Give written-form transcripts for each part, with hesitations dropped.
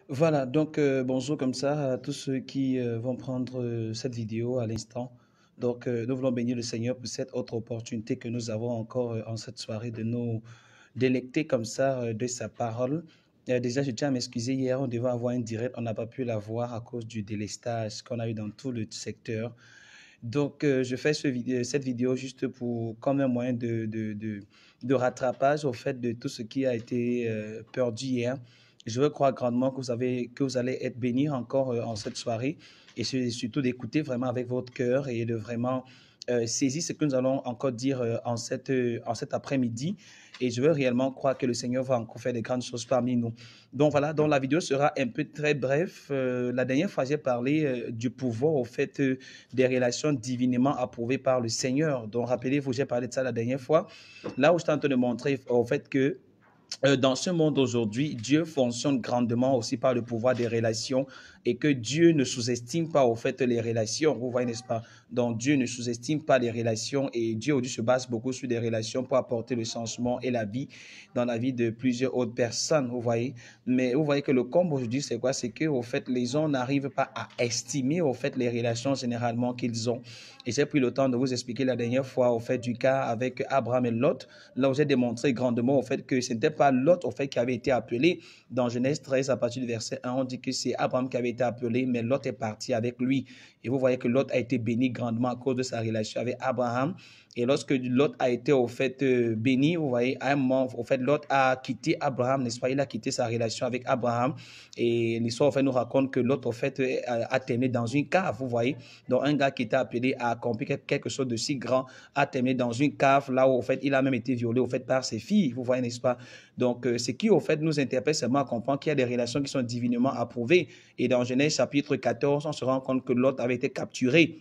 Voilà, donc bonjour comme ça à tous ceux qui vont prendre cette vidéo à l'instant. Donc nous voulons bénir le Seigneur pour cette autre opportunité que nous avons encore en cette soirée de nous délecter comme ça de sa parole. Déjà, je tiens à m'excuser, hier on devait avoir un direct, on n'a pas pu l'avoir à cause du délestage qu'on a eu dans tout le secteur. Donc je fais cette vidéo juste pour comme un moyen de rattrapage au fait de tout ce qui a été perdu hier. Je veux croire grandement que vous allez être bénis encore en cette soirée et surtout d'écouter vraiment avec votre cœur et de vraiment saisir ce que nous allons encore dire en cet après-midi. Et je veux réellement croire que le Seigneur va encore faire des grandes choses parmi nous. Donc voilà, donc la vidéo sera un peu très bref. La dernière fois, j'ai parlé du pouvoir au fait des relations divinement approuvées par le Seigneur. Donc rappelez-vous, j'ai parlé de ça la dernière fois. Là où je suis en train de montrer au fait que dans ce monde aujourd'hui, Dieu fonctionne grandement aussi par le pouvoir des relations et que Dieu ne sous-estime pas au fait les relations. Vous voyez, n'est-ce pas? Donc Dieu ne sous-estime pas les relations et Dieu aujourd'hui se base beaucoup sur des relations pour apporter le changement et la vie dans la vie de plusieurs autres personnes. Vous voyez? Mais vous voyez que le comble aujourd'hui, c'est quoi? C'est que au fait, les gens n'arrivent pas à estimer au fait les relations généralement qu'ils ont. Et j'ai pris le temps de vous expliquer la dernière fois au fait du cas avec Abraham et Lot, là où j'ai démontré grandement au fait que ce n'était pas Lot au fait qui avait été appelé. Dans Genèse 13, à partir du verset 1, on dit que c'est Abraham qui avait été appelé, mais Lot est parti avec lui. Et vous voyez que Lot a été béni grandement à cause de sa relation avec Abraham. Et lorsque Lot a été au fait béni, vous voyez, à un moment, au fait, Lot a quitté Abraham, n'est-ce pas? Il a quitté sa relation avec Abraham. Et l'histoire, au fait, nous raconte que Lot, au fait, a terminé dans une cave, vous voyez. Donc, un gars qui était appelé à accomplir quelque chose de si grand a terminé dans une cave, là où, au fait, il a même été violé, au fait, par ses filles, vous voyez, n'est-ce pas? Donc, ce qui, au fait, nous interpelle seulement à comprendre qu'il y a des relations qui sont divinement approuvées. Et dans Genèse chapitre 14, on se rend compte que Lot avait été capturé.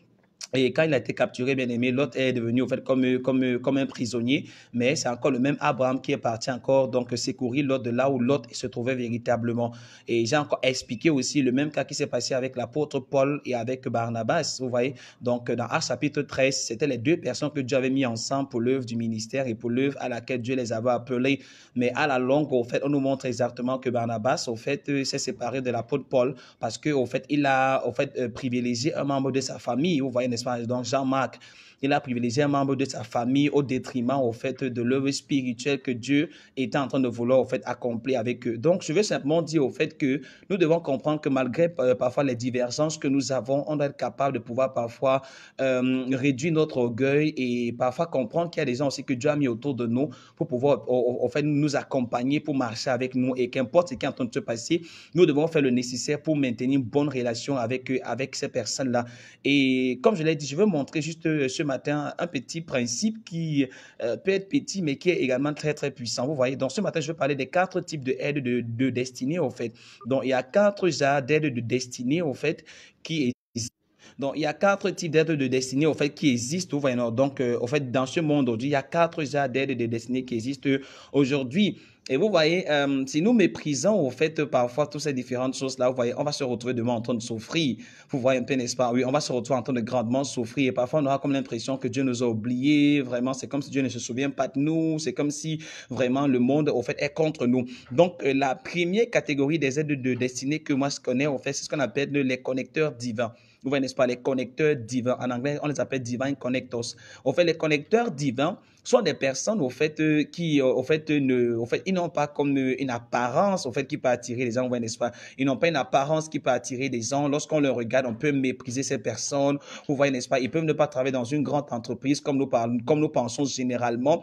Et quand il a été capturé, bien aimé, Lot est devenu au fait comme un prisonnier, mais c'est encore le même Abraham qui est parti encore donc secourir Lot de là où Lot se trouvait véritablement. Et j'ai encore expliqué aussi le même cas qui s'est passé avec l'apôtre Paul et avec Barnabas, vous voyez. Donc dans Actes chapitre 13, c'était les deux personnes que Dieu avait mis ensemble pour l'œuvre du ministère et pour l'œuvre à laquelle Dieu les avait appelés. Mais à la longue, au fait, on nous montre exactement que Barnabas, au fait, s'est séparé de l'apôtre Paul parce que, au fait, il a, au fait, privilégié un membre de sa famille, vous voyez, n'est-ce pas? Donc Jean-Marc, il a privilégié un membre de sa famille au détriment, au fait, de l'œuvre spirituelle que Dieu était en train de vouloir, au fait, accomplir avec eux. Donc, je veux simplement dire, au fait, que nous devons comprendre que malgré parfois les divergences que nous avons, on doit être capable de pouvoir parfois réduire notre orgueil et parfois comprendre qu'il y a des gens aussi que Dieu a mis autour de nous pour pouvoir, au fait, nous accompagner, pour marcher avec nous et qu'importe ce qui est en train de se passer, nous devons faire le nécessaire pour maintenir une bonne relation avec ces personnes-là. Et comme je l'ai dit, je veux montrer juste ce matin un petit principe qui peut être petit, mais qui est également très, très puissant. Vous voyez, donc ce matin, je veux parler des 4 types d'aides de destinée, au fait. Donc, il y a 4 genres d'aides de destinée, au fait, qui existent. Donc, il y a 4 types d'aides de destinée, au fait, qui existent. Vous voyez, donc, au fait, dans ce monde aujourd'hui, il y a 4 genres d'aides de destinée qui existent aujourd'hui. Et vous voyez, si nous méprisons au fait parfois toutes ces différentes choses-là, vous voyez, on va se retrouver demain en train de souffrir. Vous voyez un peu, n'est-ce pas? Oui, on va se retrouver en train de grandement souffrir. Et parfois, on aura comme l'impression que Dieu nous a oubliés. Vraiment, c'est comme si Dieu ne se souvient pas de nous. C'est comme si vraiment le monde, au fait, est contre nous. Donc, la première catégorie des aides de destinée que moi je connais, au fait, c'est ce qu'on appelle les connecteurs divins. Vous voyez, n'est-ce pas, les connecteurs divins. En anglais, on les appelle divine connectors. Au fait, les connecteurs divins sont des personnes, au fait, qui, ils n'ont pas comme une apparence, au fait, qui peut attirer les gens, vous voyez, n'est-ce pas? Ils n'ont pas une apparence qui peut attirer des gens. Lorsqu'on les regarde, on peut mépriser ces personnes. Vous voyez, n'est-ce pas? Ils peuvent ne pas travailler dans une grande entreprise comme nous pensons généralement.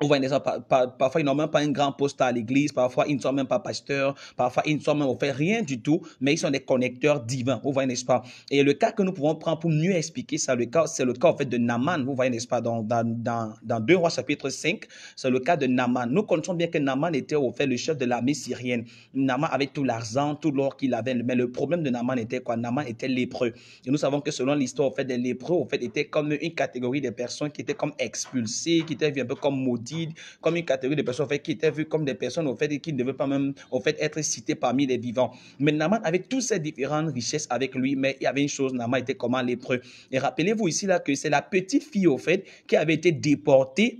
Vous voyez, parfois, ils n'ont même pas un grand poste à l'église, parfois, ils ne sont même pas pasteurs, parfois, ils ne sont même, au fait, rien du tout, mais ils sont des connecteurs divins, vous voyez, n'est-ce pas? Et le cas que nous pouvons prendre pour mieux expliquer ça, c'est le cas, en fait, de Naaman, vous voyez, n'est-ce pas? Dans 2 Rois, chapitre 5, c'est le cas de Naaman. Nous connaissons bien que Naaman était, au fait, le chef de l'armée syrienne. Naaman avait tout l'argent, tout l'or qu'il avait, mais le problème de Naaman était quoi? Naaman était lépreux. Et nous savons que selon l'histoire, au fait, des lépreux, au fait, étaient comme une catégorie de personnes qui étaient comme expulsées, qui étaient un peu comme maudites, comme une catégorie de personnes, en fait, qui étaient vues comme des personnes, au fait, et qui ne devaient pas même, au fait, être citées parmi les vivants. Mais Naaman avait toutes ces différentes richesses avec lui, mais il y avait une chose, Naaman était comme un lépreux. Et rappelez-vous ici là que c'est la petite fille, au fait, qui avait été déportée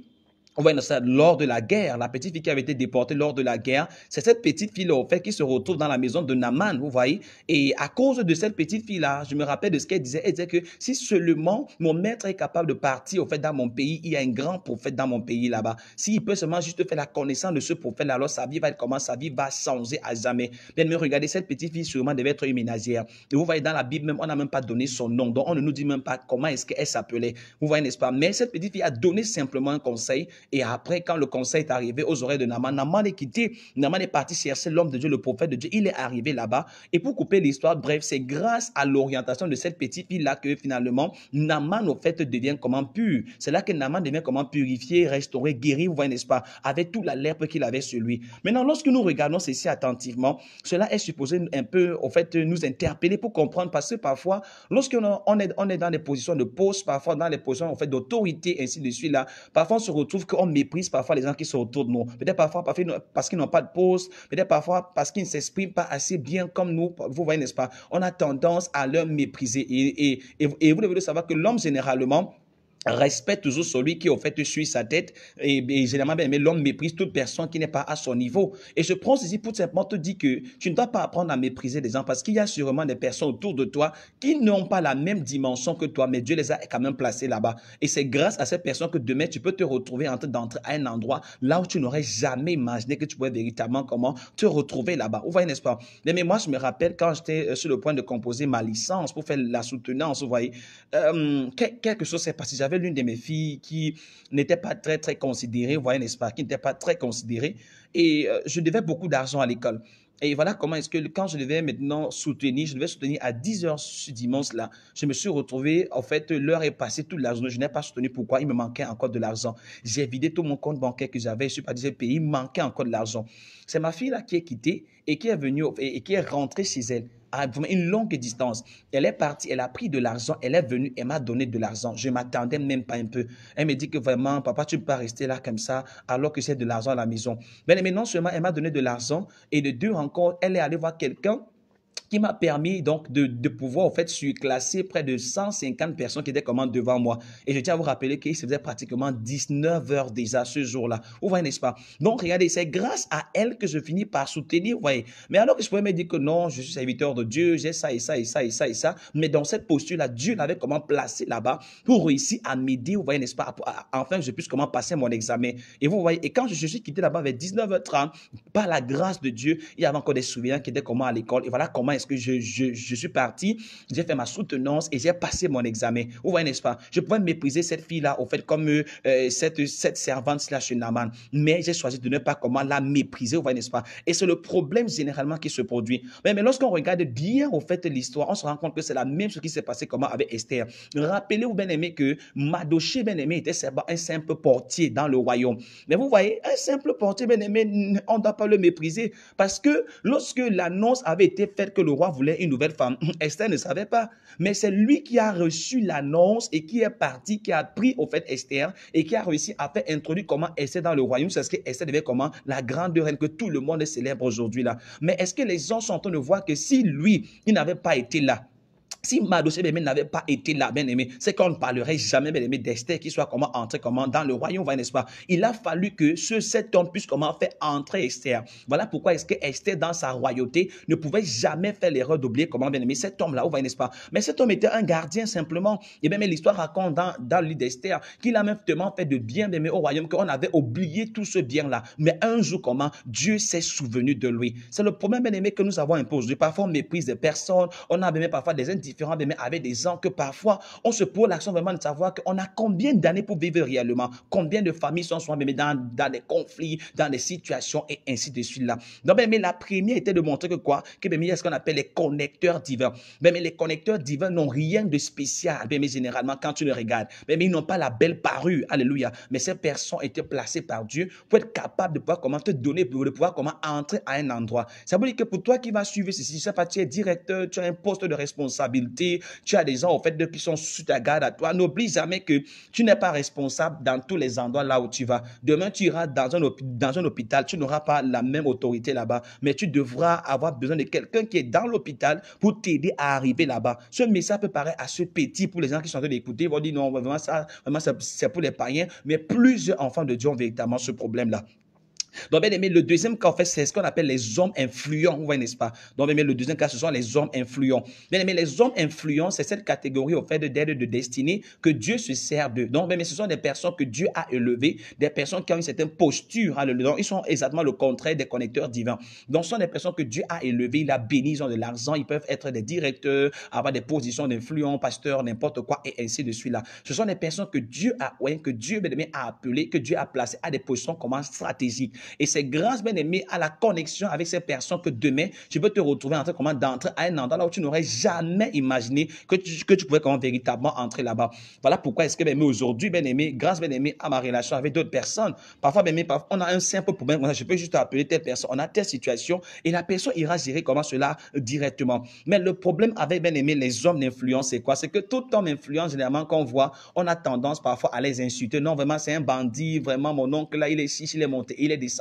On voit ça lors de la guerre, la petite fille qui avait été déportée lors de la guerre, c'est cette petite fille-là, au fait, qui se retrouve dans la maison de Naaman, vous voyez. Et à cause de cette petite fille-là, je me rappelle de ce qu'elle disait. Elle disait que si seulement mon maître est capable de partir, au fait, dans mon pays, il y a un grand prophète dans mon pays là-bas. S'il peut seulement juste faire la connaissance de ce prophète-là, alors sa vie va être comment? Sa vie va changer à jamais. Bien, mais regardez, cette petite fille sûrement devait être une ménagère. Et vous voyez, dans la Bible même, on n'a même pas donné son nom. Donc, on ne nous dit même pas comment est-ce qu'elle s'appelait. Vous voyez, n'est-ce pas? Mais cette petite fille a donné simplement un conseil. Et après, quand le conseil est arrivé aux oreilles de Naaman, Naaman est quitté. Naaman est parti chercher l'homme de Dieu, le prophète de Dieu. Il est arrivé là-bas. Et pour couper l'histoire, bref, c'est grâce à l'orientation de cette petite fille-là que finalement, Naaman, au fait, devient comment pur. C'est là que Naaman devient comment purifié, restauré, guéri, vous voyez, n'est-ce pas, avec toute la lèpre qu'il avait sur lui. Maintenant, lorsque nous regardons ceci attentivement, cela est supposé un peu, au fait, nous interpeller pour comprendre, parce que parfois, lorsqu'on est dans des positions de poste, parfois dans les positions, en fait, d'autorité, ainsi de suite, là, parfois on se retrouve qu'on méprise parfois les gens qui sont autour de nous. Peut-être parfois parce qu'ils n'ont pas de poste, peut-être parfois parce qu'ils ne s'expriment pas assez bien comme nous, vous voyez, n'est-ce pas? On a tendance à leur mépriser. Et vous devez savoir que l'homme, généralement, respecte toujours celui qui, au fait, suit sa tête. Et généralement, mais l'homme méprise toute personne qui n'est pas à son niveau. Et je prends ceci pour simplement te dire que tu ne dois pas apprendre à mépriser les gens parce qu'il y a sûrement des personnes autour de toi qui n'ont pas la même dimension que toi, mais Dieu les a quand même placés là-bas. Et c'est grâce à ces personnes que demain, tu peux te retrouver en train d'entrer à un endroit là où tu n'aurais jamais imaginé que tu pouvais véritablement comment te retrouver là-bas. Vous voyez, n'est-ce pas? Mais moi, je me rappelle quand j'étais sur le point de composer ma licence pour faire la soutenance, vous voyez, quelque chose s'est passé. J'avais l'une de mes filles qui n'était pas très considérée, vous voyez, n'est-ce pas, qui n'était pas très considérée. Et je devais beaucoup d'argent à l'école. Et voilà comment est-ce que quand je devais maintenant soutenir, je devais soutenir à 10 heures ce dimanche-là. Je me suis retrouvé, en fait, l'heure est passée, toute la journée. Je n'ai pas soutenu. Pourquoi? Il me manquait encore de l'argent. J'ai vidé tout mon compte bancaire que j'avais. Je suis pas dit pays. Il me manquait encore de l'argent. C'est ma fille là qui est quittée et qui est venue et qui est rentrée chez elle à une longue distance. Elle est partie, elle a pris de l'argent, elle est venue, elle m'a donné de l'argent. Je ne m'attendais même pas un peu. Elle me dit que vraiment, papa, tu ne peux pas rester là comme ça alors que c'est de l'argent à la maison. Mais non seulement elle m'a donné de l'argent et de deux encore, elle est allée voir quelqu'un qui m'a permis donc de pouvoir en fait surclasser près de 150 personnes qui étaient comment devant moi. Et je tiens à vous rappeler qu'il se faisait pratiquement 19 heures déjà ce jour-là. Vous voyez, n'est-ce pas? Donc, regardez, c'est grâce à elle que je finis par soutenir, vous voyez. Mais alors que je pouvais me dire que non, je suis serviteur de Dieu, j'ai ça et ça et ça et ça et ça. Mais dans cette posture-là, Dieu l'avait comment placé là-bas pour réussir à m'aider, vous voyez, n'est-ce pas? Enfin, je puisse comment passer mon examen. Et vous voyez, et quand je suis quitté là-bas vers 19h30, par la grâce de Dieu, il y avait encore des souvenirs qui étaient comment à l'école. Et voilà comment est-ce que je suis parti, j'ai fait ma soutenance et j'ai passé mon examen. Vous voyez, n'est-ce pas? Je pouvais mépriser cette fille-là, au fait, comme cette servante-là chez Naaman. Mais j'ai choisi de ne pas comment la mépriser, vous voyez, n'est-ce pas? Et c'est le problème généralement qui se produit. Mais lorsqu'on regarde bien, au fait, l'histoire, on se rend compte que c'est la même chose qui s'est passé comment avec Esther. Rappelez-vous, bien aimé, que Mardochée, bien aimé, était un simple portier dans le royaume. Mais vous voyez, un simple portier, bien aimé, on ne doit pas le mépriser parce que lorsque l'annonce avait été faite que le roi voulait une nouvelle femme, Esther ne savait pas. Mais c'est lui qui a reçu l'annonce et qui est parti, qui a pris au fait Esther et qui a réussi à faire introduire comment Esther dans le royaume. C'est ce que Esther devait comment la grande reine que tout le monde célèbre aujourd'hui là. Mais est-ce que les gens sont en train de voir que si lui, il n'avait pas été là, si Mardochée n'avait pas été là, bien aimé, c'est qu'on ne parlerait jamais, bien aimé, d'Esther qui soit comment entrer comment dans le royaume, n'est-ce pas? Il a fallu que cet homme puisse comment faire entrer Esther. Voilà pourquoi est-ce que Esther, dans sa royauté, ne pouvait jamais faire l'erreur d'oublier comment, bien aimé, cet homme-là, n'est-ce pas? Mais cet homme était un gardien simplement. Et bien, mais l'histoire raconte dans le livre d'Esther qu'il a même tellement fait de bien, bien aimé, au royaume qu'on avait oublié tout ce bien-là. Mais un jour, comment, Dieu s'est souvenu de lui. C'est le problème, bien aimé, que nous avons imposé. Parfois, on méprise des personnes, on a même parfois des indifférents avec des gens que parfois on se pose l'action vraiment de savoir qu'on a combien d'années pour vivre réellement, combien de familles sont souvent dans des conflits, dans des situations et ainsi de suite là. Donc, mais la première était de montrer que quoi, que il y a ce qu'on appelle les connecteurs divins. Mais les connecteurs divins n'ont rien de spécial, mais généralement quand tu le regardes, mais ils n'ont pas la belle parure, alléluia. Mais ces personnes étaient placées par Dieu pour être capables de pouvoir comment te donner, de pouvoir comment entrer à un endroit. Ça veut dire que pour toi qui vas suivre ceci, je sais pas, tu es directeur, tu as un poste de responsabilité. responsabilités, tu as des gens au fait qui sont sous ta garde à toi. N'oublie jamais que tu n'es pas responsable dans tous les endroits là où tu vas. Demain, tu iras dans un hôpital, tu n'auras pas la même autorité là-bas, mais tu devras avoir besoin de quelqu'un qui est dans l'hôpital pour t'aider à arriver là-bas. Ce message peut paraître assez petit pour les gens qui sont en train d'écouter. Ils vont dire non, vraiment, c'est pour les païens, mais plusieurs enfants de Dieu ont véritablement ce problème-là. Donc, bien aimé, le deuxième cas, en fait, c'est ce qu'on appelle les hommes influents, vous voyez, n'est-ce pas? Donc, bien aimé, le deuxième cas, ce sont les hommes influents. Bien aimé, les hommes influents, c'est cette catégorie, au fait, d'aide de destinée que Dieu se sert d'eux. Donc, bien aimé, ce sont des personnes que Dieu a élevées, des personnes qui ont une certaine posture. Donc, ils sont exactement le contraire des connecteurs divins. Donc, ce sont des personnes que Dieu a élevées, il a béni, ils ont de l'argent, ils peuvent être des directeurs, avoir des positions d'influence, pasteurs, n'importe quoi, et ainsi de suite là. Ce sont des personnes que Dieu a, ouais, que Dieu, bien aimé, a appelées, que Dieu a placées à des positions comme stratégiques. Et c'est grâce, bien aimé, à la connexion avec ces personnes que demain, tu peux te retrouver d'entrer à un endroit là où tu n'aurais jamais imaginé que tu pouvais véritablement entrer là-bas. Voilà pourquoi est-ce que, bien aimé, aujourd'hui, bien aimé, grâce, bien aimé, à ma relation avec d'autres personnes, parfois, bien aimé, on a un simple problème, je peux juste appeler telle personne, on a telle situation, et la personne ira gérer comment cela directement. Mais le problème avec, bien aimé, les hommes d'influence, c'est quoi? C'est que tout homme influence, généralement, qu'on voit, on a tendance parfois à les insulter. Non, vraiment, c'est un bandit, vraiment, mon oncle, là, il est ici, il est monté, il est descendu.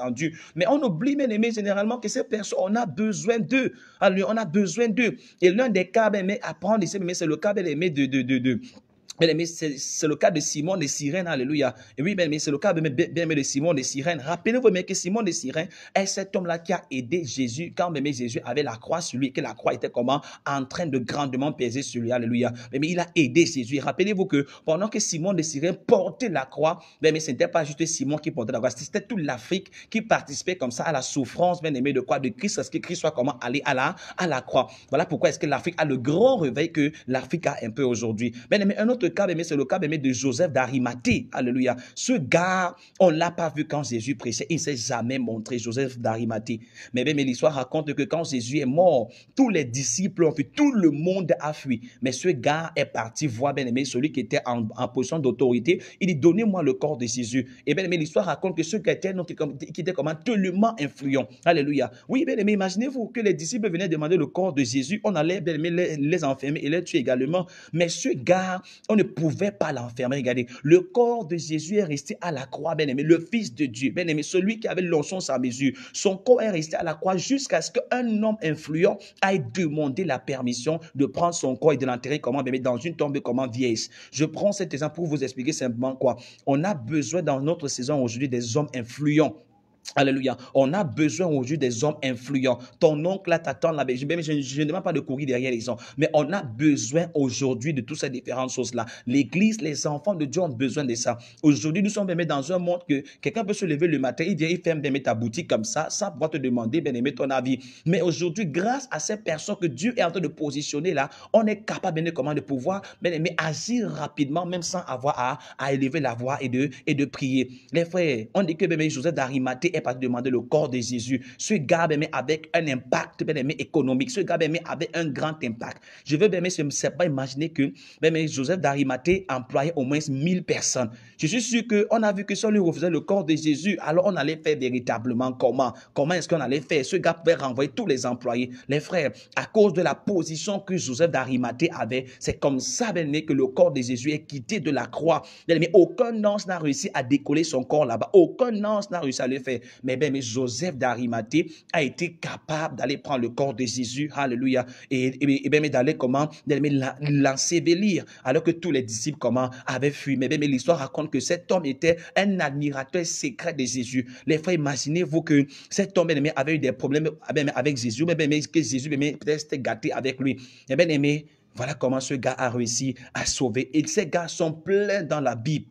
Mais on oublie, bien aimé, généralement que ces personnes, on a besoin d'eux. Alors, on a besoin d'eux. Et l'un des cas, bien aimé, à prendre ici, c'est le cas, bien aimé, bien aimé, c'est le cas de Simon de Cyrène, alléluia. Et oui, bien aimé, c'est le cas bien aimé de Simon de Cyrène. Rappelez-vous bien que Simon de Cyrène est cet homme-là qui a aidé Jésus quand bien aimé Jésus avait la croix sur lui, que la croix était comment en train de grandement peser sur lui, alléluia. Mais il a aidé Jésus. Rappelez-vous que pendant que Simon de Cyrène portait la croix, bien aimé, ce n'était pas juste Simon qui portait la croix, c'était toute l'Afrique qui participait comme ça à la souffrance, bien aimé, de quoi? De Christ, parce que Christ soit comment aller à la croix. Voilà pourquoi est-ce que l'Afrique a le grand réveil que l'Afrique a un peu aujourd'hui. Bien aimé, un autre cas, c'est le cas de Joseph d'Arimathée. Alléluia. Ce gars, on ne l'a pas vu quand Jésus prêchait. Il ne s'est jamais montré, Joseph d'Arimathée. Mais l'histoire raconte que quand Jésus est mort, tous les disciples ont fui, tout le monde a fui. Mais ce gars est parti voir, bien aimé, celui qui était en position d'autorité. Il dit, donnez-moi le corps de Jésus. Et bien aimé, l'histoire raconte que ce qui était comment tellement influent. Alléluia. Oui, bien aimé, imaginez-vous que les disciples venaient demander le corps de Jésus. On allait, bien aimé, les enfermer et les tuer également. Mais ce gars, on ne pouvait pas l'enfermer. Regardez, le corps de Jésus est resté à la croix, bien aimé, le Fils de Dieu, bien aimé, celui qui avait l'onction sans mesure. Son corps est resté à la croix jusqu'à ce qu'un homme influent aille demander la permission de prendre son corps et de l'enterrer comment, bien aimé, dans une tombe comment vieille. Je prends cet exemple pour vous expliquer simplement quoi. On a besoin dans notre saison aujourd'hui des hommes influents. Alléluia. On a besoin aujourd'hui des hommes influents. Ton oncle là t'attend là. Je ne demande pas de courir derrière les gens. Mais on a besoin aujourd'hui de toutes ces différentes choses-là. L'église, les enfants de Dieu ont besoin de ça. Aujourd'hui, nous sommes bien dans un monde que quelqu'un peut se lever le matin, il vient, il ferme bien ta boutique comme ça, sans pouvoir te demander, bien aimé, ton avis. Mais aujourd'hui, grâce à ces personnes que Dieu est en train de positionner là, on est capable, bien aimé, de pouvoir, bien aimé, agir rapidement, même sans avoir à élever la voix et de prier. Les frères, on dit que, bien aimé, Joseph d'Arimathée est pas demander le corps de Jésus. Ce gars, bien aimé, avec un impact, bien aimé, économique. Ce gars, bien aimé, avait un grand impact. Je veux, bien aimé, c'est pas imaginer que, bien aimé, Joseph d'Arimathée employait au moins 1000 personnes. Je suis sûr qu'on a vu que si on lui refusait le corps de Jésus, alors on allait faire véritablement comment? Comment est-ce qu'on allait faire? Ce gars pouvait renvoyer tous les employés. Les frères, à cause de la position que Joseph d'Arimathée avait, c'est comme ça, bien aimé, que le corps de Jésus est quitté de la croix. Bien aimé, aucun ange n'a réussi à décoller son corps là-bas. Aucun ange n'a réussi à le faire. Mais bien, Joseph d'Arimathée a été capable d'aller prendre le corps de Jésus, alléluia, et bien, d'aller comment, l'ensevelir, alors que tous les disciples comment avaient fui. Mais bien, l'histoire raconte que cet homme était un admirateur secret de Jésus. Les frères, imaginez-vous que cet homme, bien aimé, avait eu des problèmes avec Jésus, mais bien aimé, que Jésus, bien aimé, peut-être était gâté avec lui. Et bien aimé, voilà comment ce gars a réussi à sauver. Et ces gars sont pleins dans la Bible.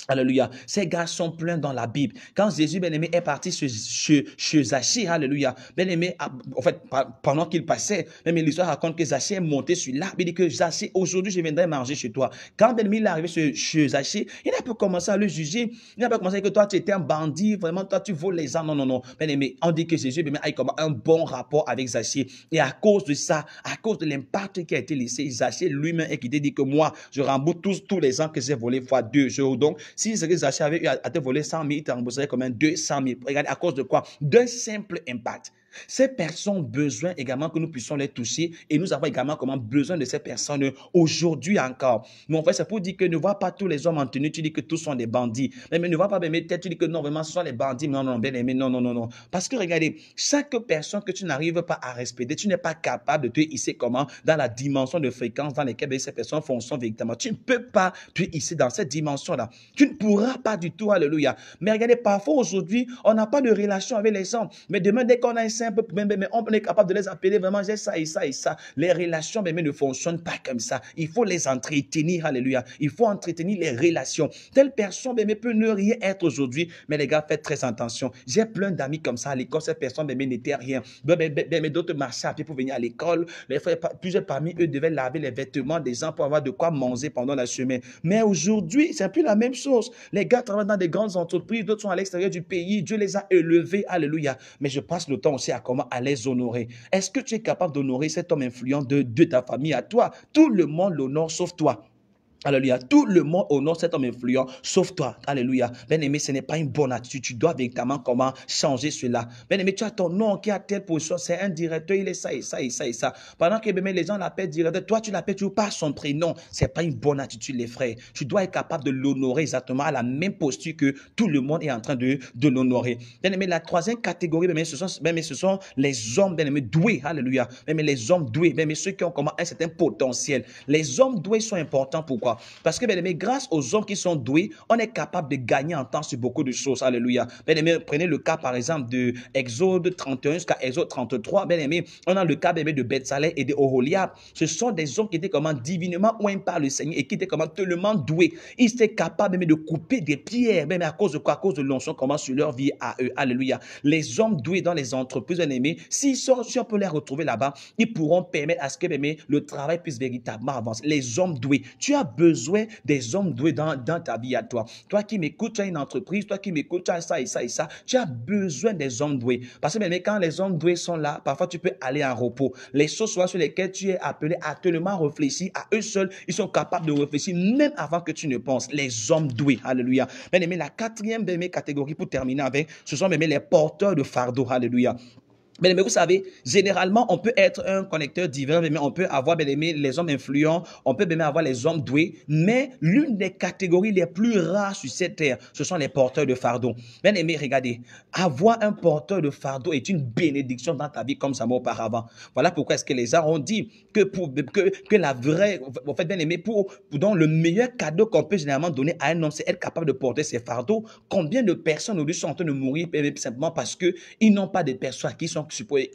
Alléluia. Ces gars sont pleins dans la Bible. Quand Jésus, bien-aimé, est parti chez Zachée, alléluia, bien-aimé, en fait, pendant qu'il passait, même l'histoire raconte que Zachée est monté sur l'arbre. Il dit que Zachée, aujourd'hui, je viendrai manger chez toi. Quand bien-aimé, il est arrivé chez Zachée, il n'a pas commencé à le juger. Il n'a pas commencé à dire que toi, tu étais un bandit, vraiment, toi, tu voles les âmes. Non, non, non. Bien-aimé, on dit que Jésus, bien-aimé, a eu comme un bon rapport avec Zachée. Et à cause de ça, à cause de l'impact qui a été laissé, Zachée lui-même est quitté, dit que moi, je rembourse tous les ans que j'ai volé fois 2 jours. Donc, si Zachée avait eu à te voler 100 000, il te rembourserait comme un 200 000. Regardez, à cause de quoi? D'un simple impact. Ces personnes ont besoin également que nous puissions les toucher et nous avons également comment besoin de ces personnes aujourd'hui encore. Mon frère, c'est pour dire que ne vois pas tous les hommes en tenue, tu dis que tous sont des bandits. Mais ne vois pas mes têtes, tu dis que non, vraiment, ce sont les bandits. Non, non, bien aimé, non, non, non, non. Parce que regardez, chaque personne que tu n'arrives pas à respecter, tu n'es pas capable de te hisser comment dans la dimension de fréquence dans laquelle ces personnes fonctionnent véritablement. Tu ne peux pas te hisser dans cette dimension-là. Tu ne pourras pas du tout, alléluia. Mais regardez, parfois aujourd'hui, on n'a pas de relation avec les hommes. Mais demain, dès qu'on a un simple, on est capable de les appeler vraiment, j'ai ça et ça et ça. Les relations, mais ne fonctionnent pas comme ça. Il faut les entretenir, alléluia. Il faut entretenir les relations. Telle personne, mais peut ne rien être aujourd'hui. Mais les gars, faites très attention. J'ai plein d'amis comme ça à l'école. Cette personne, mais n'était rien. Mais d'autres marchaient à pied pour venir à l'école. Les frères, plusieurs parmi eux devaient laver les vêtements des gens pour avoir de quoi manger pendant la semaine. Mais aujourd'hui, c'est plus la même chose. Les gars travaillent dans des grandes entreprises, d'autres sont à l'extérieur du pays. Dieu les a élevés, alléluia. Mais je passe le temps aussi à comment à les honorer. Est-ce que tu es capable d'honorer cet homme influent de ta famille à toi? Tout le monde l'honore sauf toi. Alléluia. Tout le monde honore cet homme influent, sauf toi. Alléluia. Bien-aimé, ce n'est pas une bonne attitude. Tu dois véritablement comment changer cela. Bien-aimé, tu as ton nom qui a telle position. C'est un directeur, il est ça et ça et ça et ça. Pendant que bien, les gens l'appellent directeur, toi, tu l'appelles toujours par son prénom. Ce n'est pas une bonne attitude, les frères. Tu dois être capable de l'honorer exactement à la même posture que tout le monde est en train de l'honorer. Bien-aimé, la troisième catégorie, bien-aimé, ce sont les hommes, bien-aimé, doués. Alléluia. Bien-aimé, les hommes doués. Bien-aimé, ceux qui ont comment un certain potentiel. Les hommes doués sont importants. Pourquoi? Parce que, bien aimé, grâce aux hommes qui sont doués, on est capable de gagner en temps sur beaucoup de choses. Alléluia. Bien aimé, prenez le cas, par exemple, de Exode 31 jusqu'à Exode 33. Bien aimé, on a le cas, bien aimé, de Betsalel et de Oholiab. Ce sont des hommes qui étaient comment divinement oints par le Seigneur et qui étaient comment tellement doués. Ils étaient capables, bien aimé, de couper des pierres, même à cause de quoi? À cause de l'onction, comment sur leur vie à eux. Alléluia. Les hommes doués dans les entreprises, bien aimé, si on peut les retrouver là-bas, ils pourront permettre à ce que, bien aimé, le travail puisse véritablement avancer. Les hommes doués. Tu as besoin des hommes doués dans ta vie à toi. Toi qui m'écoutes, tu as une entreprise, toi qui m'écoutes, tu as ça et ça et ça. Tu as besoin des hommes doués. Parce que même quand les hommes doués sont là, parfois tu peux aller en repos. Les choses sur lesquelles tu es appelé à tellement réfléchir, à eux seuls, ils sont capables de réfléchir même avant que tu ne penses. Les hommes doués. Alléluia. Bien aimé, la quatrième catégorie pour terminer avec, ce sont les porteurs de fardeau. Alléluia. Mais vous savez, généralement, on peut être un connecteur divin, mais on peut avoir les hommes influents, on peut même avoir les hommes doués, mais l'une des catégories les plus rares sur cette terre, ce sont les porteurs de fardeau. Bien aimé, regardez, avoir un porteur de fardeau est une bénédiction dans ta vie comme ça auparavant. Voilà pourquoi est-ce que les gens ont dit que la vraie, en fait, bien aimé, donc le meilleur cadeau qu'on peut généralement donner à un homme, c'est être capable de porter ses fardeaux. Combien de personnes aujourd'hui sont en train de mourir simplement parce qu'ils n'ont pas de personnes qui sont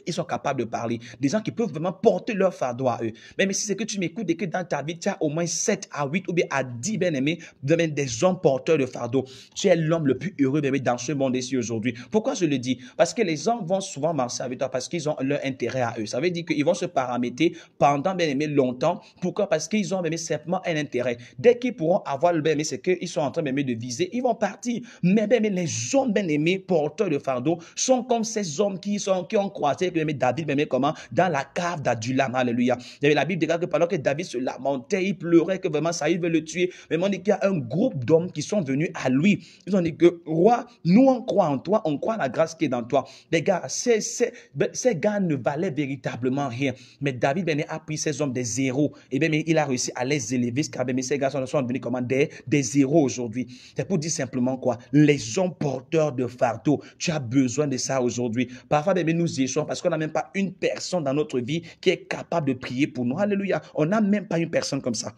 ils sont capables de parler. Des gens qui peuvent vraiment porter leur fardeau à eux. Mais si c'est que tu m'écoutes et que dans ta vie, tu as au moins 7 à 8 ou bien à 10 bien-aimés, des hommes porteurs de fardeau. Tu es l'homme le plus heureux dans ce monde ici aujourd'hui. Pourquoi je le dis? Parce que les hommes vont souvent marcher avec toi parce qu'ils ont leur intérêt à eux. Ça veut dire qu'ils vont se paramétrer pendant bien-aimé longtemps. Pourquoi? Parce qu'ils ont bien-aimé simplement un intérêt. Dès qu'ils pourront avoir le bien-aimé, c'est qu'ils sont en train bien-aimé de viser, ils vont partir. Mais bien-aimé, les hommes bien-aimés porteurs de fardeau sont comme ces hommes qui ont croisé que David, comment, dans la cave d'Adulam, alléluia. La Bible déclare que pendant que David se lamentait, il pleurait que vraiment Saül veut le tuer. Mais on dit qu'il y a un groupe d'hommes qui sont venus à lui. Ils ont dit que, roi, nous on croit en toi, on croit à la grâce qui est dans toi. Les gars, ces gars ne valaient véritablement rien. Mais David a pris ces hommes des héros. Et bien, il a réussi à les élever, car ces gars sont devenus comment des héros aujourd'hui. C'est pour dire simplement quoi? Les hommes porteurs de fardeau. Tu as besoin de ça aujourd'hui. Parfois, nous y échouons parce qu'on n'a même pas une personne dans notre vie qui est capable de prier pour nous. Alléluia. On n'a même pas une personne comme ça.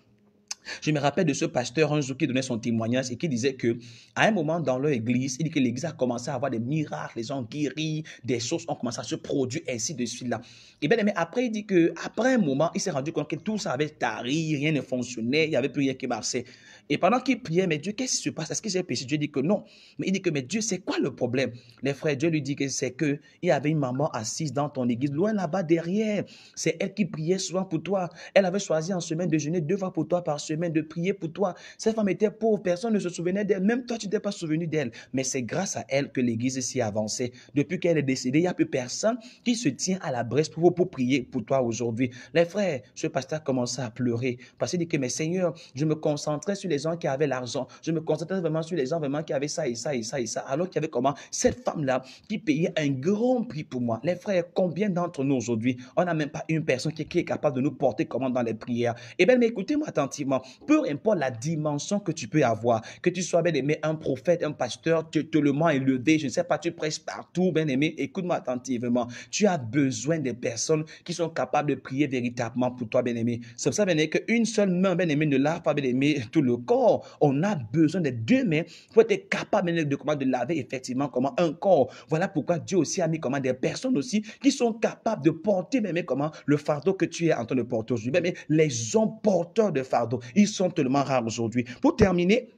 Je me rappelle de ce pasteur un jour qui donnait son témoignage et qui disait que à un moment dans leur église, il dit que l'église a commencé à avoir des miracles, les gens guéris, des choses ont commencé à se produire ainsi de suite là. Et bien mais après il dit que après un moment, il s'est rendu compte que tout ça avait tari, rien ne fonctionnait, il n'y avait plus rien qui marchait. Et pendant qu'il priait, mais Dieu, qu'est-ce qui se passe? Est-ce que j'ai péché? Dieu dit que non. Mais il dit que mais Dieu, c'est quoi le problème? Les frères, Dieu lui dit que c'est que il y avait une maman assise dans ton église, loin là-bas derrière. C'est elle qui priait souvent pour toi. Elle avait choisi en semaine de jeûner 2 fois pour toi par semaine. chemin, de prier pour toi. Cette femme était pauvre, personne ne se souvenait d'elle. Même toi, tu n'étais pas souvenu d'elle. Mais c'est grâce à elle que l'Église s'y avançait. Depuis qu'elle est décédée, il n'y a plus personne qui se tient à la brèche pour prier pour toi aujourd'hui. Les frères, ce pasteur commençait à pleurer parce qu'il dit que, mais Seigneur, je me concentrais sur les gens qui avaient l'argent. Je me concentrais vraiment sur les gens vraiment qui avaient ça et ça et ça et ça. Alors qu'il y avait comment? Cette femme-là qui payait un grand prix pour moi. Les frères, combien d'entre nous aujourd'hui, on n'a même pas une personne qui est capable de nous porter comment dans les prières? Eh bien, mais écoutez-moi attentivement. Peu importe la dimension que tu peux avoir, que tu sois bien aimé un prophète, un pasteur, totalement élevé, je ne sais pas, tu prêches partout, bien aimé, écoute-moi attentivement. Tu as besoin des personnes qui sont capables de prier véritablement pour toi, bien aimé. C'est pour ça, bien aimé, qu'une seule main, bien aimé, ne lave pas, bien aimé, tout le corps. On a besoin des deux mains pour être capable de laver effectivement comment un corps. Voilà pourquoi Dieu aussi a mis comment des personnes aussi qui sont capables de porter, bien aimé, comment le fardeau que tu es en train de porter aujourd'hui. Bien aimé, les hommes porteurs de fardeau, ils sont tellement rares aujourd'hui. Pour terminer,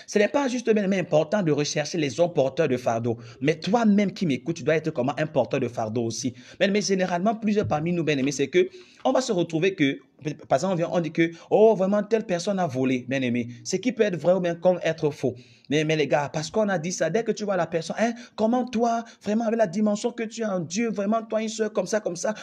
ce n'est pas juste bien important de rechercher les hommes porteurs de fardeau, mais toi-même qui m'écoutes, tu dois être comme un porteur de fardeau aussi. Mais généralement, plusieurs parmi nous, bien aimés, c'est que on va se retrouver que, par exemple, on dit que, oh, vraiment, telle personne a volé, bien aimé. Ce qui peut être vrai ou bien comme être faux. Mais les gars, parce qu'on a dit ça, dès que tu vois la personne, hein, comment toi, vraiment avec la dimension que tu as en Dieu, vraiment toi, une soeur comme ça,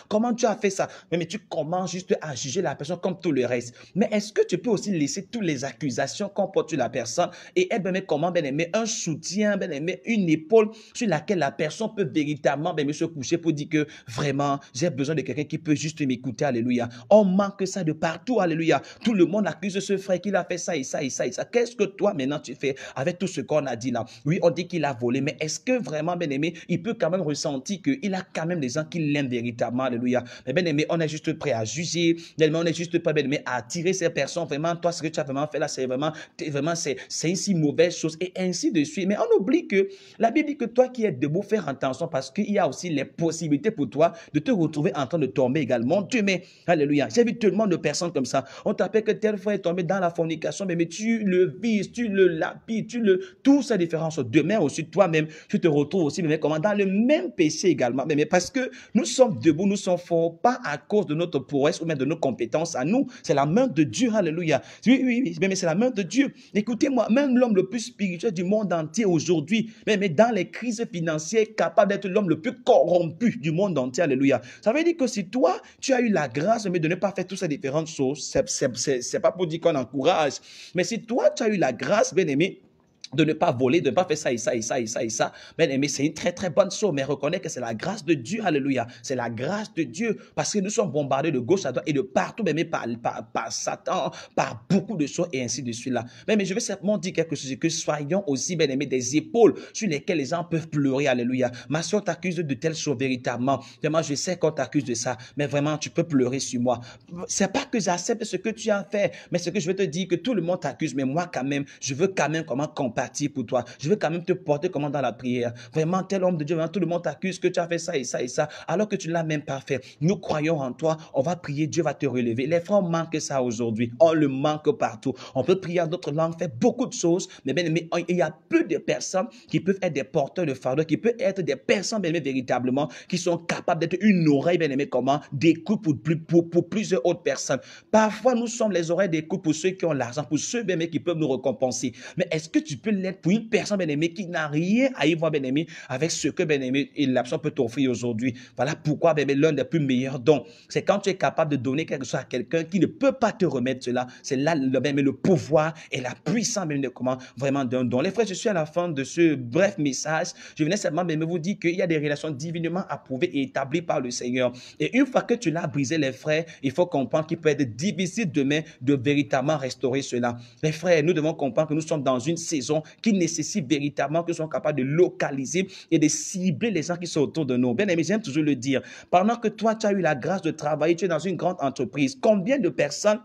comment tu as fait ça? Mais tu commences juste à juger la personne comme tout le reste. Mais est-ce que tu peux aussi laisser toutes les accusations qu'on porte sur la personne et être, bien aimé, comment, bien aimé, un soutien, bien aimé, une épaule sur laquelle la personne peut véritablement, bien aimé, se coucher pour dire que vraiment, j'ai besoin de quelqu'un qui peut juste m'écouter, alléluia. On manque ça de partout, alléluia. Tout le monde accuse ce frère qu'il a fait ça et ça et ça et ça. Qu'est-ce que toi, maintenant, tu fais avec tout ce qu'on a dit là? Oui, on dit qu'il a volé, mais est-ce que vraiment, bien aimé, il peut quand même ressentir qu'il a quand même des gens qui l'aiment véritablement, alléluia. Mais bien aimé, on est juste prêt à juger, bien aimé, on est juste prêt, bien aimé, à attirer ces personnes. Vraiment, toi, ce que tu as vraiment fait là, c'est vraiment c'est une si mauvaise chose et ainsi de suite. Mais on oublie que la Bible dit que toi qui es debout, faire attention parce qu'il y a aussi les possibilités pour toi de te retrouver en train de tomber également. Dieu, mais alléluia. J'ai vu tellement de personnes comme ça. On t'appelle que tel frère est tombé dans la fornication, mais tu le vises, tu le lapides, tout ça différence. Demain aussi, toi-même, tu te retrouves aussi, mais comment, dans le même péché également. Mais parce que nous sommes debout, nous sommes forts, pas à cause de notre prouesse ou même de nos compétences à nous. C'est la main de Dieu, alléluia. Oui, mais c'est la main de Dieu. Écoutez-moi, même l'homme le plus spirituel du monde entier aujourd'hui, mais dans les crises financières, capable d'être l'homme le plus corrompu du monde entier, alléluia. Ça veut dire que si toi, tu as eu la grâce de ne pas faire toutes ces différentes choses, c'est pas pour dire qu'on encourage, mais si toi, tu as eu la grâce, bien aimé, de ne pas voler, de ne pas faire ça et ça et ça et ça et ça. Bien aimé, c'est une très très bonne chose, mais reconnais que c'est la grâce de Dieu, alléluia. C'est la grâce de Dieu, parce que nous sommes bombardés de gauche à droite et de partout, bien aimé, par Satan, par beaucoup de choses et ainsi de suite là. Mais je veux simplement dire quelque chose, que soyons aussi, bien aimés, des épaules sur lesquelles les gens peuvent pleurer, alléluia. Ma soeur t'accuse de telles choses véritablement. Vraiment, je sais qu'on t'accuse de ça, mais vraiment, tu peux pleurer sur moi. C'est pas que j'accepte ce que tu as fait, mais ce que je veux te dire, que tout le monde t'accuse, mais moi quand même, je veux quand même comment comparer pour toi. Je veux quand même te porter comment dans la prière. Vraiment, tel homme de Dieu, vraiment, tout le monde t'accuse que tu as fait ça et ça et ça, alors que tu ne l'as même pas fait. Nous croyons en toi, on va prier, Dieu va te relever. Les frères manquent ça aujourd'hui. On le manque partout. On peut prier en d'autres langues, faire beaucoup de choses, mais bien aimé, il y a peu de personnes qui peuvent être des porteurs de fardeau, qui peuvent être des personnes, bien aimé, véritablement, qui sont capables d'être une oreille, bien aimé, comment, d'écoute pour plusieurs autres personnes. Parfois, nous sommes les oreilles d'écoute pour ceux qui ont l'argent, pour ceux, bien aimé, qui peuvent nous récompenser. Mais est-ce que tu peux l'être pour une personne, bien-aimée, qui n'a rien à y voir, bien-aimé, avec ce que, bien-aimé, l'absent peut t'offrir aujourd'hui? Voilà pourquoi, bien-aimé, l'un des plus meilleurs dons, c'est quand tu es capable de donner quelque chose à quelqu'un qui ne peut pas te remettre cela. C'est là, bien-aimé, le pouvoir et la puissance, bien-aimé, comment, vraiment d'un don. Les frères, je suis à la fin de ce bref message. Je venais seulement, bien-aimé, vous dire qu'il y a des relations divinement approuvées et établies par le Seigneur. Et une fois que tu l'as brisé, les frères, il faut comprendre qu'il peut être difficile demain de véritablement restaurer cela. Les frères, nous devons comprendre que nous sommes dans une saison qui nécessite véritablement que nous soyons capables de localiser et de cibler les gens qui sont autour de nous. Bien aimé, j'aime toujours le dire. Pendant que toi, tu as eu la grâce de travailler, tu es dans une grande entreprise. Combien de personnes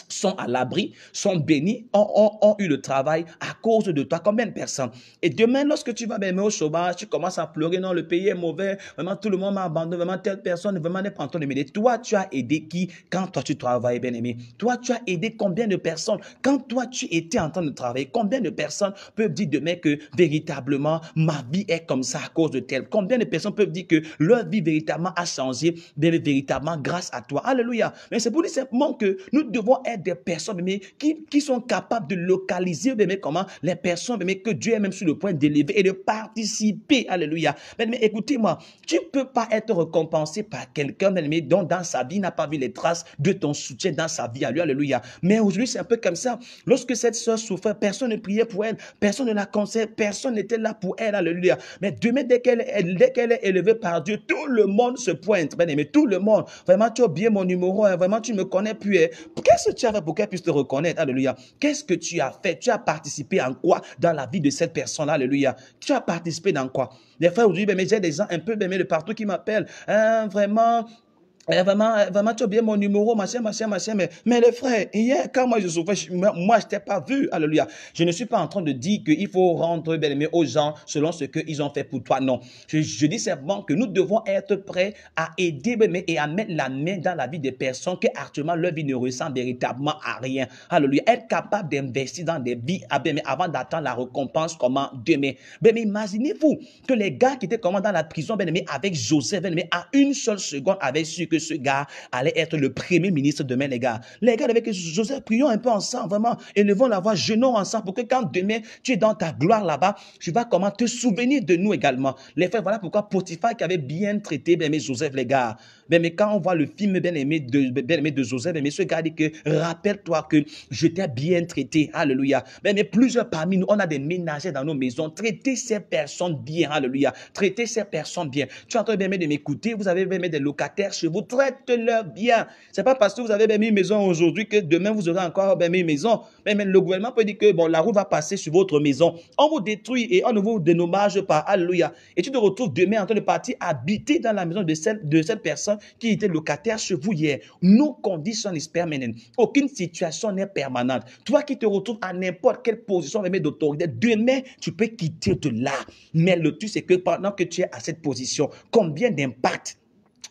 sont à l'abri, sont bénis, ont eu le travail à cause de toi? Combien de personnes? Et demain, lorsque tu vas bien au chômage, tu commences à pleurer, non, le pays est mauvais, vraiment tout le monde m'a abandonné, vraiment telle personne, vraiment n'est pas en train de m'aider. Toi, tu as aidé qui quand toi tu travailles, bien aimé? Toi, tu as aidé combien de personnes quand toi tu étais en train de travailler? Combien de personnes peuvent dire demain que véritablement ma vie est comme ça à cause de tel? Combien de personnes peuvent dire que leur vie véritablement a changé, véritablement grâce à toi? Alléluia. Mais c'est pour dire simplement que nous devons être des personnes bien-aimés, qui sont capables de localiser bien-aimés, comment les personnes bien-aimés, que Dieu est même sur le point d'élever et de participer. Alléluia. Bien-aimés, écoutez-moi, tu ne peux pas être récompensé par quelqu'un bien-aimé, dont dans sa vie n'a pas vu les traces de ton soutien dans sa vie. Alléluia. Mais aujourd'hui, c'est un peu comme ça. Lorsque cette soeur souffrait, personne ne priait pour elle, personne ne la conseillait, personne n'était là pour elle. Alléluia. Mais demain, dès qu'elle est élevée par Dieu, tout le monde se pointe. Bien-aimé, tout le monde. Vraiment, tu as oublié mon numéro. Hein. Vraiment, tu ne me connais plus. Hein. Qu'est-ce que tu as fait pour qu'elle puisse te reconnaître? Alléluia. Qu'est-ce que tu as fait? Tu as participé en quoi dans la vie de cette personne? Alléluia. Tu as participé dans quoi? Les frères, aujourd'hui, j'ai des gens un peu de partout qui m'appellent. Hein, vraiment. Vraiment, tu as bien mon numéro, machin, mais le frère, hier, quand moi je souffrais, moi, je t'ai pas vu, alléluia. Je ne suis pas en train de dire qu'il faut rendre bien aimé aux gens selon ce qu'ils ont fait pour toi, non. Je dis simplement que nous devons être prêts à aider bien aimé, et à mettre la main dans la vie des personnes qui actuellement leur vie ne ressemble véritablement à rien, alléluia. Être capable d'investir dans des vies avant d'attendre la récompense comment demain. Bien aimé, imaginez-vous que les gars qui étaient comment dans la prison, bien aimé, avec Joseph, bien aimé, à une seule seconde, avaient su que ce gars allait être le premier ministre demain, les gars. Les gars, avec Joseph, prions un peu ensemble, vraiment, élevons la voix, jeûnons ensemble pour que quand demain, tu es dans ta gloire là-bas, tu vas comment te souvenir de nous également. Les frères, voilà pourquoi Potiphar qui avait bien traité, bien aimé Joseph, les gars. Mais quand on voit le film bien aimé de Joseph, bien aimé, ce gars dit que rappelle-toi que je t'ai bien traité, alléluia. Mais plusieurs parmi nous, on a des ménagers dans nos maisons. Traitez ces personnes bien, alléluia. Traitez ces personnes bien. Tu es en train bien de m'écouter, vous avez bien des locataires chez vous, traite-leur bien. C'est pas parce que vous avez bien mis une maison aujourd'hui que demain vous aurez encore bien mis une maison. Mais le gouvernement peut dire que bon, la roue va passer sur votre maison. On vous détruit et on ne vous dédommage pas. Alléluia. Et tu te retrouves demain en train de partir habiter dans la maison de cette personne qui était locataire chez vous hier. Nos conditions sont permanentes. Aucune situation n'est permanente. Toi qui te retrouves à n'importe quelle position d'autorité, demain tu peux quitter de là. Mais le truc c'est que pendant que tu es à cette position, combien d'impact,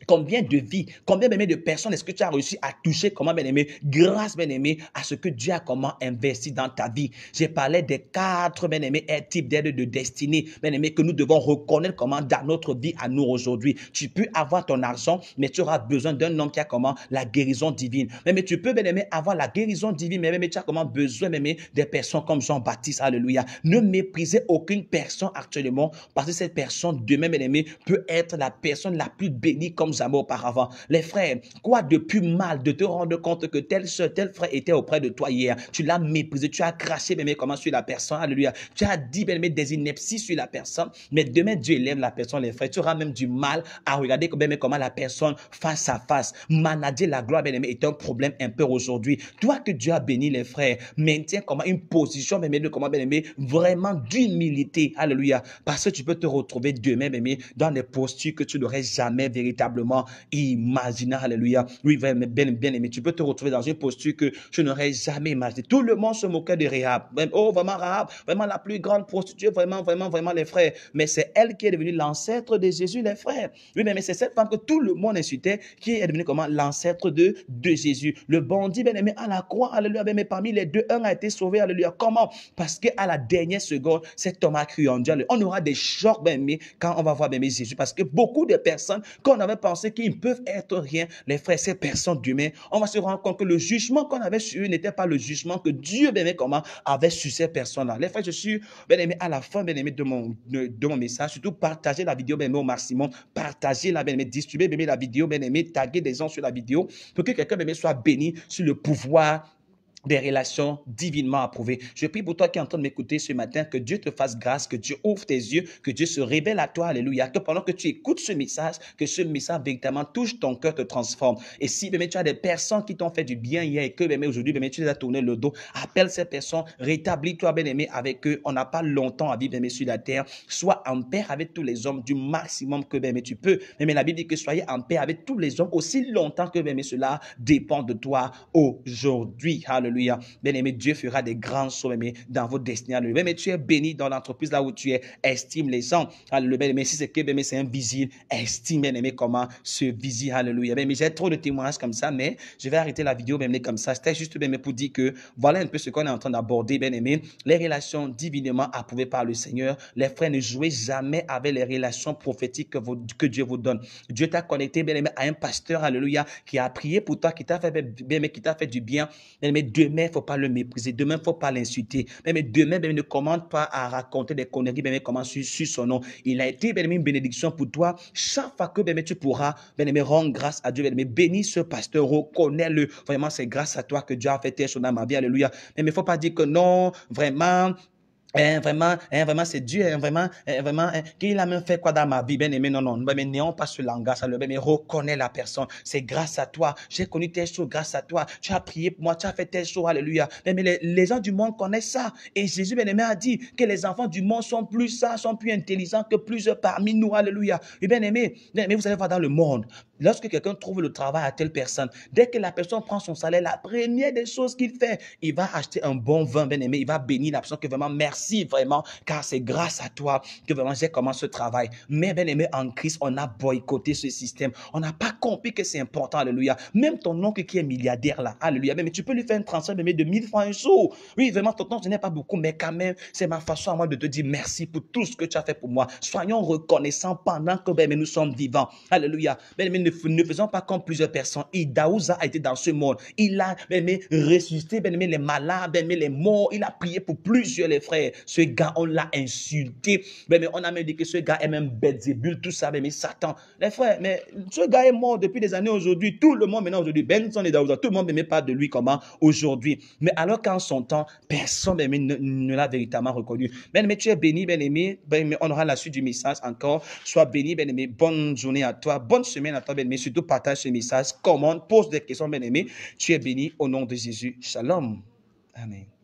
combien de vies, combien de personnes est-ce que tu as réussi à toucher, comment bien-aimé, grâce bien-aimé à ce que Dieu a comment investi dans ta vie. J'ai parlé des 4 bien-aimé types d'aides de destinée, bien-aimé, que nous devons reconnaître comment dans notre vie à nous aujourd'hui. Tu peux avoir ton argent, mais tu auras besoin d'un homme qui a comment la guérison divine. Mais tu peux bien-aimé avoir la guérison divine, mais tu as comment besoin bien-aimé des personnes comme Jean-Baptiste, alléluia. Ne méprisez aucune personne actuellement, parce que cette personne demain bien-aimé peut être la personne la plus bénie comme jamais auparavant. Les frères, quoi de plus mal de te rendre compte que tel soeur, tel frère était auprès de toi hier. Tu l'as méprisé, tu as craché bien comment sur la personne, alléluia. Tu as dit bien des inepties sur la personne, mais demain Dieu élève la personne, les frères. Tu auras même du mal à regarder comment la personne face à face. Manager la gloire bien aimé est un problème un peu aujourd'hui. Toi que Dieu a béni les frères, maintiens comment une position bien aimé de comment bien aimé vraiment d'humilité, alléluia. Parce que tu peux te retrouver demain bien aimé dans des postures que tu n'aurais jamais véritablement imaginé, alléluia. Oui, bien aimé, tu peux te retrouver dans une posture que je n'aurais jamais imaginé. Tout le monde se moquait de Rahab. Oh, vraiment Rahab, vraiment la plus grande prostituée, vraiment les frères. Mais c'est elle qui est devenue l'ancêtre de Jésus, les frères. Oui, mais c'est cette femme que tout le monde insultait qui est devenue comment l'ancêtre de Jésus. Le bandit, bien aimé, à la croix, alléluia. Mais parmi les deux, un a été sauvé, alléluia. Comment? Parce qu'à la dernière seconde, cet homme a cru en Dieu. On aura des chocs, bien aimé, quand on va voir bien aimé Jésus. Parce que beaucoup de personnes qu'on avait pensé qu'ils ne peuvent être rien, les frères, ces personnes d'humains, on va se rendre compte que le jugement qu'on avait sur eux n'était pas le jugement que Dieu, bien aimé, comment avait sur ces personnes-là. Les frères, je suis, bien aimé, à la fin, bien aimé, de mon message, surtout partagez la vidéo, bien aimé, au maximum, partagez la, bien aimé, distribuez, bien aimé, la vidéo, bien aimé, taguez des gens sur la vidéo pour que quelqu'un, bien aimé, soit béni sur le pouvoir des relations divinement approuvées. Je prie pour toi qui es en train de m'écouter ce matin, que Dieu te fasse grâce, que Dieu ouvre tes yeux, que Dieu se révèle à toi, alléluia, que pendant que tu écoutes ce message, que ce message véritablement touche ton cœur, te transforme. Et si bien, tu as des personnes qui t'ont fait du bien hier et que bien, aujourd'hui, bien, tu les as tourné le dos, appelle ces personnes, rétablis-toi, bien-aimé, avec eux. On n'a pas longtemps à vivre, bien, sur la terre. Sois en paix avec tous les hommes du maximum que bien, tu peux. Mais la Bible dit que soyez en paix avec tous les hommes aussi longtemps que bien, cela dépend de toi aujourd'hui. Alléluia. alléluia. Bien-aimé, Dieu fera des grands sauts, bien-aimé, dans vos destinées, alléluia. Bien-aimé, tu es béni dans l'entreprise là où tu es, estime les gens, alléluia. Bien-aimé, si c'est que, bien-aimé, c'est invisible, estime, bien-aimé, comment ce visible, alléluia. Bien-aimé, j'ai trop de témoignages comme ça, mais je vais arrêter la vidéo, bien-aimé, comme ça. C'était juste, bien-aimé, pour dire que voilà un peu ce qu'on est en train d'aborder, bien-aimé, les relations divinement approuvées par le Seigneur. Les frères, ne jouez jamais avec les relations prophétiques que Dieu vous donne. Dieu t'a connecté, bien-aimé, à un pasteur, alléluia, qui a prié pour toi, qui t'a fait, bien-aimé, qui t'a fait du bien. Bien-aimé, demain, il ne faut pas le mépriser. Demain, il ne faut pas l'insulter. Bien-aimé, demain, bien-aimé, ne commande pas à raconter des conneries, bien-aimé, comment sur son nom. Il a été, bien-aimé, une bénédiction pour toi. Chaque fois que, bien-aimé, tu pourras, bien-aimé, rendre grâce à Dieu, bien-aimé, bénis ce pasteur, reconnais-le. Vraiment, c'est grâce à toi que Dieu a fait tes choses dans ma vie, alléluia. Mais il ne faut pas dire que non, vraiment, vraiment, c'est Dieu, vraiment, qu'il a même fait quoi dans ma vie, bien aimé, non, mais n'ayons pas ce langage, mais reconnais la personne, c'est grâce à toi, j'ai connu tes choses grâce à toi, tu as prié pour moi, tu as fait tes choses, alléluia, mais les gens du monde connaissent ça, et Jésus, bien aimé, a dit que les enfants du monde sont plus sages, sont plus intelligents que plusieurs parmi nous, alléluia, et bien aimé, vous allez voir dans le monde, lorsque quelqu'un trouve le travail à telle personne, dès que la personne prend son salaire, la première des choses qu'il fait, il va acheter un bon vin, bien aimé, il va bénir la personne que vraiment merci vraiment, car c'est grâce à toi que vraiment j'ai commencé ce travail. Mais bien aimé, en Christ, on a boycotté ce système. On n'a pas compris que c'est important, alléluia. Même ton oncle qui est milliardaire là, alléluia, mais tu peux lui faire un transfert de 1000 francs un jour. Oui, vraiment, ton ce n'est pas beaucoup, mais quand même, c'est ma façon à moi de te dire merci pour tout ce que tu as fait pour moi. Soyons reconnaissants pendant que bien, nous sommes vivants. Alléluia. Bien, ne faisons pas comme plusieurs personnes. Daouza a été dans ce monde. Il a bien, ressuscité bien, les malades, bien, les morts. Il a prié pour plusieurs, les frères. Ce gars, on l'a insulté. Mais on a même dit que ce gars est même Belzébul, tout ça, mais Satan. Les frères, mais ce gars est mort depuis des années aujourd'hui. Tout le monde maintenant aujourd'hui, Benson et Daouza, tout le monde ne met pas de lui comment aujourd'hui. Mais alors qu'en son temps, personne ne l'a véritablement reconnu. Mais tu es béni, bien-aimé. On aura la suite du message encore. Sois béni, bien-aimé. Bonne journée à toi. Bonne semaine à toi, bien-aimé. Surtout partage ce message. Commente, pose des questions, bien-aimé. Tu es béni au nom de Jésus. Shalom. Amen.